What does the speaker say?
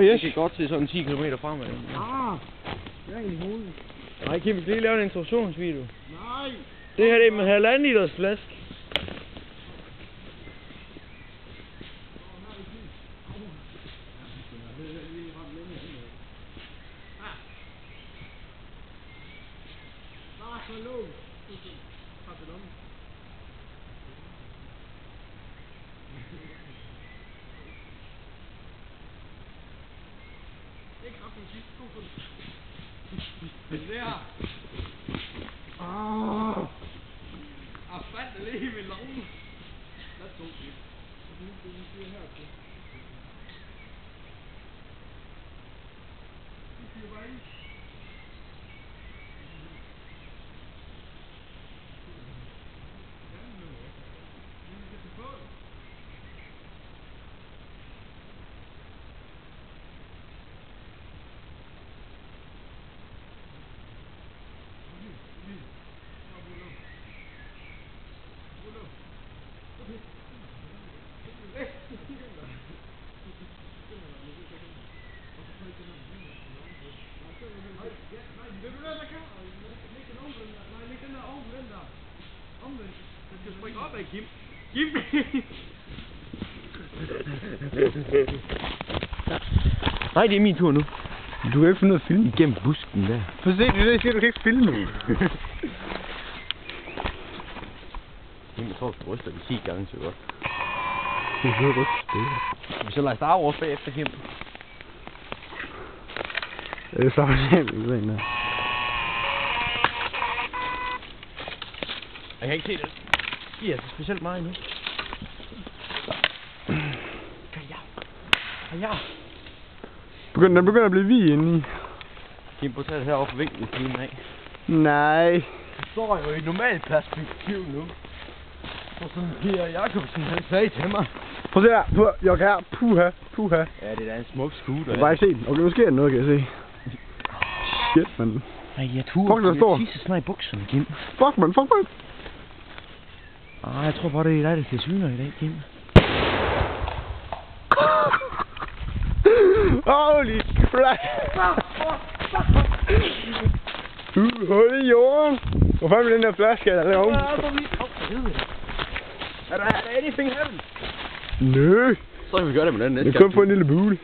Yes. Det kan godt til sådan 10 km fremad. Jeg er i hovedet. Nej, Kim, vi skal lige lave en introduktionsvideo. Nej! Det her det er med 1,5 liters flaske. Det der! Jeg fandt det lige i min lunge. Lad os gå. Kim. Nej, det er min tur nu. Du kan ikke finde noget at filme. Igennem busken der. For se, du siger, du kan ikke filme. Jeg tror, du ryster det 10 gange, så godt. Du kan ikke ryste. Vi så lader Star Wars bagefter, Kim. Det er så forskelligt, den der. Jeg kan ikke se det. Det er så specielt meget nu. Ja. Den begynder at blive hvid indeni. Kim, prøv at tage det herovre på vinklen ved siden af. Nej. Det står jo i et normalt perspektiv nu. Og sådan Per Jacobsen, han sagde til mig. Prøv at se her. Jeg kan her. Puha. Ja, det er da en smuk scooter. Jeg kan bare ikke se den. Okay, måske er der noget, kan jeg se. Shit, man. Nej, jeg tror, der står. Jeg tisser snart i bukserne, Kim. Fuck, man. Jeg tror bare, det er dig, der ser syner i dag, Kim. Holy crap! Hul i jorden! Hvor fanden er den der flaske, der er oven? Er der anything heaven? Nø! Så kan vi gøre det med den næste gang. Jeg kan få en lille bule.